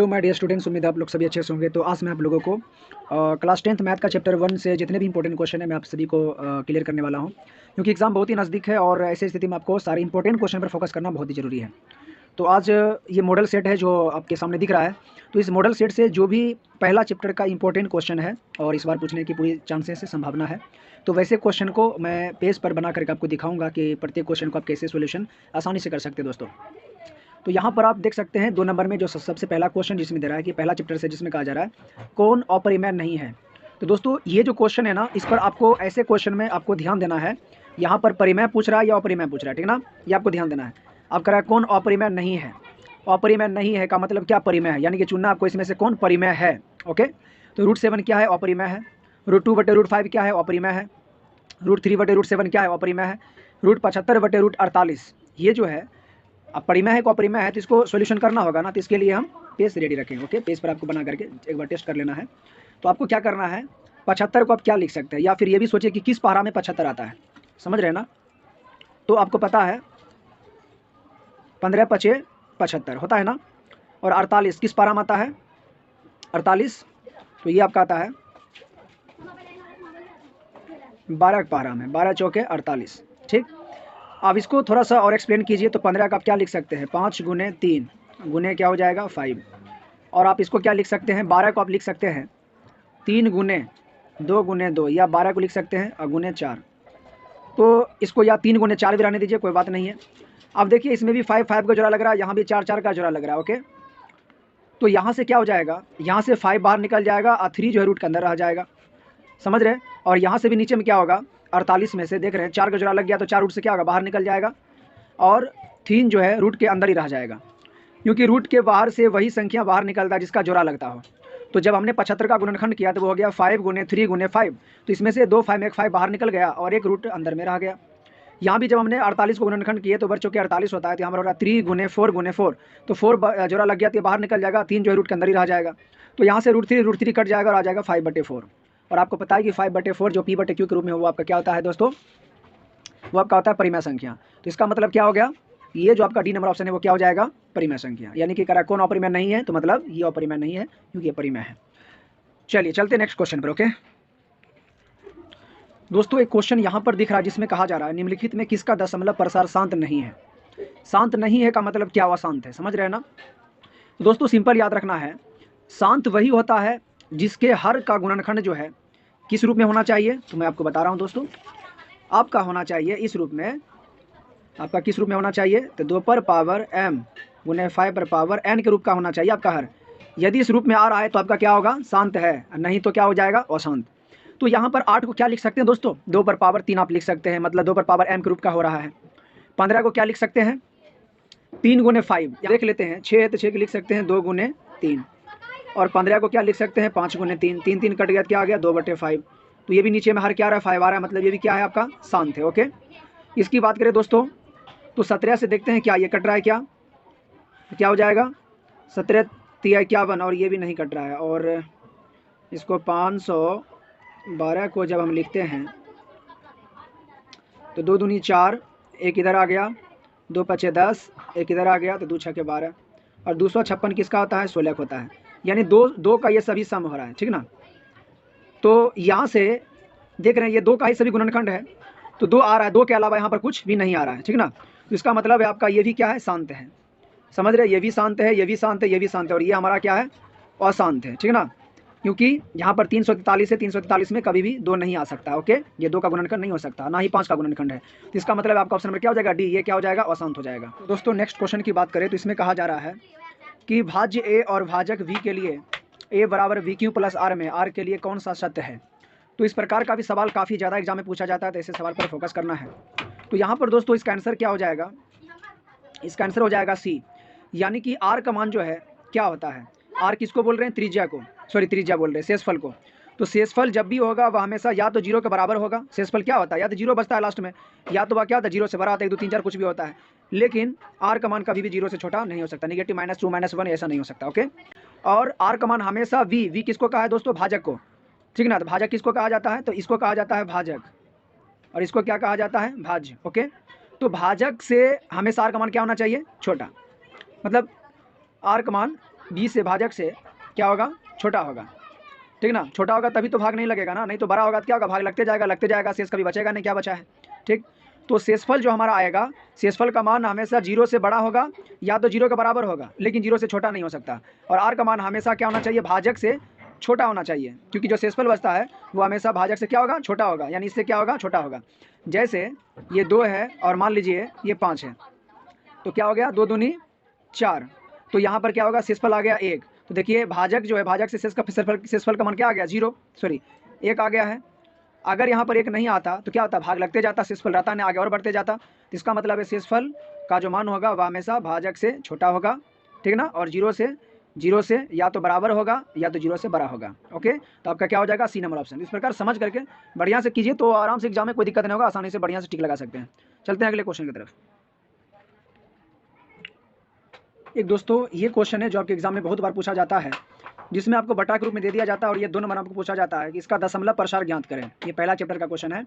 Hello my dear students, उम्मीद है आप लोग सभी अच्छे से होंगे। तो आज मैं आप लोगों को क्लास 10th मैथ का चैप्टर 1 से जितने भी इंपॉर्टेंट क्वेश्चन है मैं आप सभी को क्लियर करने वाला हूं, क्योंकि एग्जाम बहुत ही नज़दीक है और ऐसी स्थिति में आपको सारे इंपॉर्टेंट क्वेश्चन पर फोकस करना बहुत ही ज़रूरी है। तो आज ये मॉडल सेट है जो आपके सामने दिख रहा है। तो इस मॉडल सेट से जो भी पहला चैप्टर का इंपॉर्टेंट क्वेश्चन है और इस बार पूछने की पूरी चांसेस है, संभावना है, तो वैसे क्वेश्चन को मैं पेज पर बना करके आपको दिखाऊंगा कि प्रत्येक क्वेश्चन को आप कैसे सोल्यूशन आसानी से कर सकते हैं दोस्तों। तो यहाँ पर आप देख सकते हैं 2 नंबर में जो सबसे पहला क्वेश्चन जिसमें दे रहा है कि पहला चैप्टर से जिसमें कहा जा रहा है कौन अपरिमेय नहीं है। तो दोस्तों ये जो क्वेश्चन है ना, इस पर आपको ऐसे क्वेश्चन में आपको ध्यान देना है। यहाँ पर परिमेय पूछ रहा है या अपरिमेय पूछ रहा है, ठीक ना, ये आपको ध्यान देना है। आप कह रहा है कौन अपरिमेय नहीं है। अपरिमेय नहीं है का मतलब क्या परिमेय है, यानी कि चुनना आपको इसमें से कौन परिमेय है। ओके, तो √7 क्या है, अपरिमेय है। √2/√5 क्या है, अपरिमेय है। √3/√7 क्या है, अपरिमेय है। √75/√48 ये जो है अब परिमेय है को अपरिमेय है, तो इसको सॉल्यूशन करना होगा ना। तो इसके लिए हम पेज रेडी रखेंगे। ओके, पेज पर आपको बना करके एक बार टेस्ट कर लेना है। तो आपको क्या करना है, 75 को आप क्या लिख सकते हैं, या फिर ये भी सोचिए कि किस पारा में 75 आता है, समझ रहे हैं ना। तो आपको पता है 15×5 = 75 होता है ना, और 48 किस पारा में आता है, 48, तो ये आपका आता है 12 पारा में, 12×4 = 48। ठीक, अब इसको थोड़ा सा और एक्सप्लेन कीजिए। तो 15 का आप क्या लिख सकते हैं, 5 × 3 गुने क्या हो जाएगा 5। और आप इसको क्या लिख सकते हैं, 12 को आप लिख सकते हैं 3 × 2 × 2, या 12 को लिख सकते हैं × 4। तो इसको या 3 × 4 भी रहने दीजिए, कोई बात नहीं है। अब देखिए इसमें भी 5 5 का जोड़ा लग रहा है, यहाँ भी 4 4 का जोड़ा लग रहा है। ओके, तो यहाँ से क्या हो जाएगा, यहाँ से 5 बाहर निकल जाएगा और 3 जो है रूट के अंदर रह जाएगा, समझ रहे हैं। और यहाँ से भी नीचे में क्या होगा, 48 में से देख रहे हैं 4 का जोड़ा लग गया, तो 4 रूट से क्या होगा, बाहर निकल जाएगा, और 3 जो है रूट के अंदर ही रह जाएगा, क्योंकि रूट के बाहर से वही संख्या बाहर निकलता है जिसका जोड़ा लगता हो। तो जब हमने 75 का गुणनखंड किया तो वो हो गया 5 × 3 × 5, तो इसमें से 2 5 में 1 5 बाहर निकल गया और एक रूट अंदर में रह गया। यहाँ भी जब हमने 48 को गुणनखंड किए तो वर चौके 48 होता है, तो यहाँ पर हो रहा है 3 × 4 × 4, तो 4 जोड़ा लग गया तो बाहर निकल जाएगा, 3 जो है रूट के अंदर ही रह जाएगा। तो यहाँ से √3 कट जाएगा और आ जाएगा 5/4। और आपको पता है कि 5/4 जो P/Q के रूप में वो आपका क्या होता है दोस्तों, वो आपका होता है परिमेय संख्या। तो इसका मतलब क्या हो गया, ये जो आपका डी नंबर ऑप्शन है वो क्या हो जाएगा, परिमेय संख्या। यानी कि करा कौन अपरिमेय नहीं है, तो मतलब ये अपरिमेय नहीं है क्योंकि ये परिमेय है। चलिए चलते नेक्स्ट क्वेश्चन पर। ओके दोस्तों, एक क्वेश्चन यहाँ पर दिख रहा है जिसमें कहा जा रहा है निम्नलिखित में किसका दशमलव प्रसार शांत नहीं है। शांत नहीं है का मतलब क्या, अशांत है, समझ रहे हैं ना। तो दोस्तों सिंपल याद रखना है, शांत वही होता है जिसके हर का गुणनखंड जो है किस रूप में होना चाहिए। तो मैं आपको बता रहा हूँ दोस्तों, आपका होना चाहिए इस रूप में, आपका किस रूप में होना चाहिए, तो 2m × 5n के रूप का होना चाहिए आपका हर। यदि इस रूप में आ रहा है तो आपका क्या होगा, शांत है, नहीं तो क्या हो जाएगा, अशांत। तो यहाँ पर 8 को क्या लिख सकते हैं दोस्तों, 2/3 आप लिख सकते हैं, मतलब 2/m के रूप का हो रहा है। 15 को क्या लिख सकते हैं, 3 × 5 देख लेते हैं, 6 है तो 6 को लिख सकते हैं 2 × 3, और 15 को क्या लिख सकते हैं 5 × 3, 3 3 कट गया, क्या आ गया 2/5। तो ये भी नीचे में हर क्या आ रहा है, 5 आ रहा है, मतलब ये भी क्या है आपका, शांत है। ओके, इसकी बात करें दोस्तों तो 17 से देखते हैं क्या ये कट रहा है, क्या तो क्या हो जाएगा 17 × 51, और ये भी नहीं कट रहा है। और इसको 512 को जब हम लिखते हैं तो 2 दूनी 4, एक इधर आ गया, 2 5 10, एक इधर आ गया, तो 2 6 12, और 256 किसका होता है, 16 होता है। यानी दो का ये सभी सम हो रहा है, ठीक ना। तो यहाँ से देख रहे हैं ये 2 का ही सभी गुणनखंड है, तो 2 आ रहा है, 2 के अलावा यहाँ पर कुछ भी नहीं आ रहा है, ठीक ना। तो इसका मतलब है आपका ये भी क्या है, शांत है, समझ रहे हैं, ये भी शांत है, ये भी शांत है, ये भी शांत है, और ये हमारा क्या है, अशांत है, ठीक ना। क्योंकि यहाँ पर 343 है, 343 में कभी भी 2 नहीं आ सकता। ओके, ये 2 का गुणनखंड नहीं हो सकता, ना ही 5 का गुणनखंड है। तो इसका मतलब आपका ऑप्शन नंबर क्या हो जाएगा, डी, ये क्या हो जाएगा, अशांत हो जाएगा। तो दोस्तों नेक्स्ट क्वेश्चन की बात करें तो इसमें कहा जा रहा है कि भाज्य ए और भाजक v के लिए a = VQ + R में R के लिए कौन सा सत्य है। तो इस प्रकार का भी सवाल काफ़ी ज़्यादा एग्जाम में पूछा जाता है, तो ऐसे सवाल पर फोकस करना है। तो यहाँ पर दोस्तों इसका आंसर क्या हो जाएगा, इसका आंसर हो जाएगा सी, यानी कि R का मान जो है क्या होता है, R किसको बोल रहे हैं, त्रिज्या को, सॉरी त्रिज्या बोल रहे हैं, शेषफल को। तो शेषफल जब भी होगा वह हमेशा या तो 0 के बराबर होगा, शेषफल क्या होता है, या तो 0 बचता है लास्ट में, या तो वह क्या होता है 0 से बड़ा होता है, 1 2 3 4 कुछ भी होता है। लेकिन R का मान कभी भी 0 से छोटा नहीं हो सकता, नेगेटिव -2 -1 ऐसा नहीं हो सकता। ओके, और R का मान हमेशा V किसको कहा है दोस्तों, भाजक को, ठीक ना। तो भाजक किसको कहा जाता है, तो इसको कहा जाता है भाजक, और इसको क्या कहा जाता है, भाज्य। ओके, तो भाजक से हमेशा R का मान क्या होना चाहिए, छोटा, मतलब R का मान 20 से भाजक से क्या होगा, छोटा होगा, ठीक ना। छोटा होगा तभी तो भाग नहीं लगेगा ना, नहीं तो बड़ा होगा तो क्या होगा, भाग लगते जाएगा, शेष कभी बचेगा नहीं, क्या बचा है, ठीक। तो शेषफल जो हमारा आएगा, शेषफल का मान हमेशा 0 से बड़ा होगा या तो 0 के बराबर होगा, लेकिन 0 से छोटा नहीं हो सकता। और r का मान हमेशा क्या होना चाहिए, भाजक से छोटा होना चाहिए, क्योंकि जो शेषफल बचता है वो हमेशा भाजक से क्या होगा, छोटा होगा, यानी इससे क्या होगा, छोटा होगा। जैसे ये 2 है और मान लीजिए ये 5 है, तो क्या हो गया, 2 दूनी 4, तो यहाँ पर क्या होगा, शेषफल आ गया 1। तो देखिए भाजक जो है, भाजक से शेषफल का मान क्या आ गया, 0, सॉरी 1 आ गया है। अगर यहाँ पर 1 नहीं आता तो क्या होता, भाग लगते जाता, शेषफल रहता नहीं, आगे और बढ़ते जाता। तो इसका मतलब है शेषफल का जो मान होगा वह हमेशा भाजक से छोटा होगा, ठीक ना, और 0 से या तो बराबर होगा या तो 0 से बड़ा होगा। ओके, तो आपका क्या हो जाएगा, सी नंबर ऑप्शन। इस प्रकार समझ करके बढ़िया से कीजिए तो आराम से एग्जाम में कोई दिक्कत नहीं होगा, आसानी से बढ़िया से टिक लगा सकते हैं। चलते हैं अगले क्वेश्चन की तरफ। एक दोस्तों ये क्वेश्चन है जो आपके एग्जाम में बहुत बार पूछा जाता है, जिसमें आपको बटा के रूप में दे दिया जाता है और ये 2 नंबर आपको पूछा जाता है कि इसका दशमलव प्रसार ज्ञात करें। ये पहला चैप्टर का क्वेश्चन है।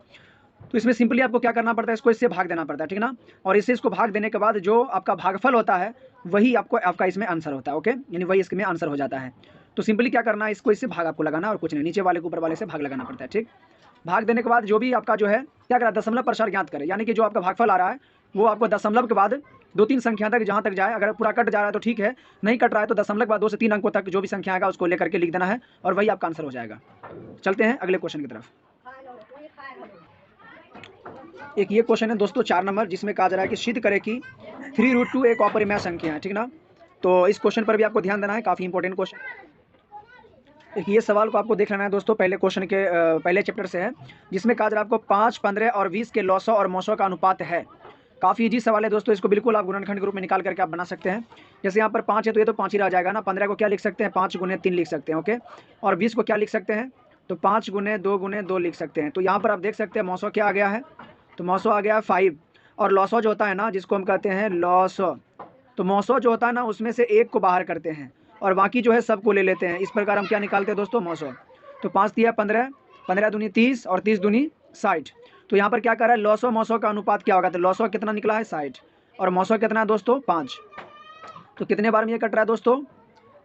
तो इसमें सिंपली आपको क्या करना पड़ता है, इसको इससे भाग देना पड़ता है, ठीक ना। और इसको भाग देने के बाद जो आपका भागफल होता है वही आपका इसमें आंसर होता है। ओके, यानी वही इसमें आंसर हो जाता है। तो सिंपली क्या करना है, इसको इससे भाग आपको लगाना और कुछ नहीं, नीचे वाले को ऊपर वाले से भाग लगाना पड़ता है, ठीक। भाग देने के बाद जो भी आपका जो है क्या करा, दशमलव प्रसार ज्ञात करें, यानी कि जो आपका भागफल आ रहा है वो आपको दशमलव के बाद 2-3 संख्या तक जहाँ तक जाए, अगर पूरा कट जा रहा है तो ठीक है, नहीं कट रहा है तो दशमलव के बाद 2 से 3 अंकों तक जो भी संख्या आएगा उसको लेकर के लिख देना है और वही आपका आंसर हो जाएगा। चलते हैं अगले क्वेश्चन की तरफ। एक ये क्वेश्चन है दोस्तों 4 नंबर, जिसमें कहा जा रहा है कि सिद्ध करे कि 3√2 एक अपरिमेय संख्या है, ठीक ना। तो इस क्वेश्चन पर भी आपको ध्यान देना है, काफ़ी इंपॉर्टेंट क्वेश्चन। एक ये सवाल को आपको देख लेना है दोस्तों, पहले क्वेश्चन के पहले चैप्टर से है, जिसमें कहा जा रहा है आपको 5, 15 और 20 के लॉसो और मौसों का अनुपात है। काफ़ी इजी सवाल है दोस्तों, इसको बिल्कुल आप गुणनखंड के रूप में निकाल करके आप बना सकते हैं। जैसे यहाँ पर 5 है तो ये तो 5 ही रह जाएगा ना, 15 को क्या लिख सकते हैं, 5 गुने 3 लिख सकते हैं। ओके, और 20 को क्या लिख सकते हैं, तो 5 गुने 2 लिख सकते हैं। तो यहाँ पर आप देख सकते हैं मौसों क्या आ गया है, तो मौसों आ गया है 5, और लॉसो जो होता है ना, जिसको हम कहते हैं लॉसो, तो मौसों जो होता है ना उसमें से एक को बाहर करते हैं और बाकी जो है सबको ले लेते हैं। इस प्रकार हम क्या निकालते हैं दोस्तों, मौसों। तो 5 दिया 15, 15 दूनी 30 और 30 दूनी 60। तो यहाँ पर क्या कर रहा है, लॉसो मौसों का अनुपात क्या होगा, तो लॉसो कितना निकला है 60 और मौसों कितना है दोस्तों 5। तो कितने बार में ये कट रहा है दोस्तों,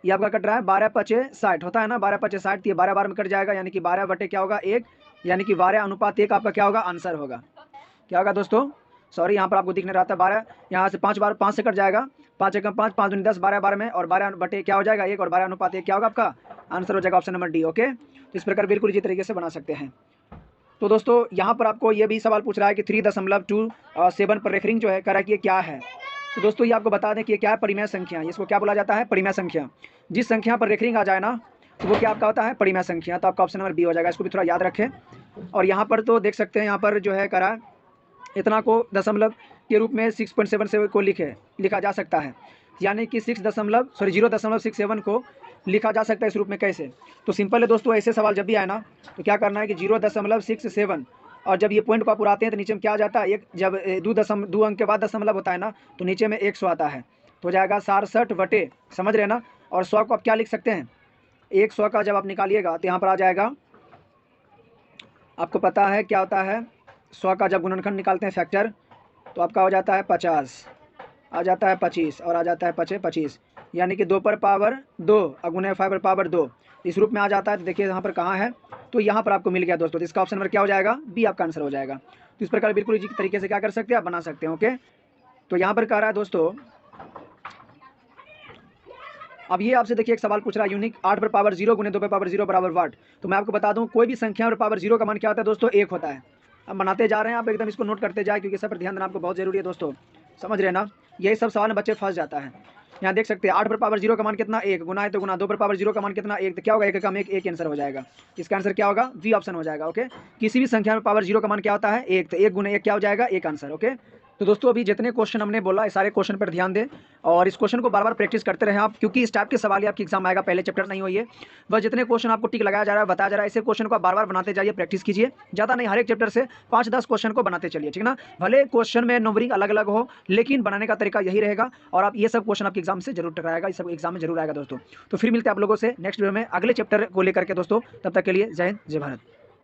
ये आपका कट रहा है 12×5=60 होता है ना, 12×5=60, ये 12 बार में कट जाएगा, यानी कि 12 बटे क्या होगा 1, यानी कि 12:1 आपका क्या होगा, आंसर होगा। क्या होगा दोस्तों, सॉरी यहाँ पर आपको दिखने रहा था 12, यहाँ से 5 बार 5 से कट जाएगा, 5 एकम 5, 5 दूनी 10, 12 बार में, और 12 बटे क्या हो जाएगा 1 और 12:1 क्या होगा आपका आंसर हो जाएगा, ऑप्शन नंबर डी। ओके, तो इस प्रकार बिल्कुल इसी तरीके से बना सकते हैं। तो दोस्तों यहाँ पर आपको ये भी सवाल पूछ रहा है कि 3.27 पर रेफरिंग जो है करा कि ये क्या है। तो दोस्तों ये आपको बता दें कि ये क्या है, परिमेय संख्या, इसको क्या बोला जाता है, परिमेय संख्या। जिस संख्या पर रेफरिंग आ जाए ना तो वो क्या आपका होता है, परिमेय संख्या। तो आपका ऑप्शन नंबर बी हो जाएगा, इसको भी थोड़ा याद रखें। और यहाँ पर तो देख सकते हैं, यहाँ पर जो है करा इतना को दशमलव के रूप में 6.77 को लिखा जा सकता है, यानी कि 0.67 को लिखा जा सकता है इस रूप में। कैसे, तो सिंपल है दोस्तों, ऐसे सवाल जब भी आए ना तो क्या करना है कि 0.67, और जब ये पॉइंट को आप उड़ाते हैं तो नीचे में क्या आ जाता है, एक जब 2 अंक के बाद दशमलव होता है ना तो नीचे में 100 आता है, तो हो जाएगा 67 बटे, समझ रहे ना। और 100 को आप क्या लिख सकते हैं, 100 का जब आप निकालिएगा तो यहाँ पर आ जाएगा, आपको पता है क्या होता है, 100 का जब गुणनखंड निकालते हैं फैक्टर, तो आपका हो जाता है 50, आ जाता है 25 और आ जाता है 25, यानी कि 2 पर पावर 2 और गुने 5 पर पावर 2 इस रूप में आ जाता है। तो देखिए यहाँ पर कहाँ है, तो यहाँ पर आपको मिल गया दोस्तों। तो इसका ऑप्शन नंबर क्या हो जाएगा, बी आपका आंसर हो जाएगा। तो इस प्रकार बिल्कुल इसी तरीके से क्या कर सकते हैं, आप बना सकते हैं। ओके, तो यहाँ पर कह रहा है दोस्तों, अब ये आपसे देखिए एक सवाल पूछ रहा है, यूनिक 8 पर पावर 0 गुने 2 पर पावर 0 बराबर वाट। तो मैं आपको बता दूँ, कोई भी संख्या पर पावर 0 का मान क्या होता है दोस्तों, 1 होता है। अब बनाते जा रहे हैं, आप एकदम इसको नोट करते जाए, क्योंकि सब पर ध्यान देना आपको बहुत जरूरी है दोस्तों, समझ रहे ना। यही सब सवाल में बच्चे फंस जाता है। यहाँ देख सकते हैं 8 पर पावर 0 का मान कितना, 1, गुना है तो गुना, 2 पर पावर 0 का मान कितना, 1, तो क्या होगा 1 कम 1 आंसर हो जाएगा। इसका आंसर क्या होगा, वी ऑप्शन हो जाएगा। ओके, किसी भी संख्या में पावर 0 का मान क्या होता है, 1, तो 1 गुना 1 क्या हो जाएगा, 1 आंसर। ओके, तो दोस्तों अभी जितने क्वेश्चन हमने बोला इस सारे क्वेश्चन पर ध्यान दें और इस क्वेश्चन को बार बार प्रैक्टिस करते रहें आप, क्योंकि इस टाइप के सवाल ही आपकी एग्जाम आएगा, पहले चैप्टर नहीं हुई है। बस जितने क्वेश्चन आपको टिक लगाया जा रहा है, बताया जा रहा है, ऐसे क्वेश्चन को आप बार बार बनाते जाइए, प्रैक्टिस कीजिए, ज़्यादा नहीं, हर एक चैप्टर से 5-10 क्वेश्चन को बनाते चलिए, ठीक ना। भले क्वेश्चन में नंबरिंग अलग अलग हो, लेकिन बनाने का तरीका यही रहेगा और आप ये सब क्वेश्चन आपके एग्जाम से जरूर टकराएगा, इस सब एग्जाम में जरूर आएगा दोस्तों। तो फिर मिलते हैं आप लोगों से नेक्स्ट वीडियो में अगले चैप्टर को लेकर के दोस्तों, तब तक के लिए जय हिंद, जय भारत।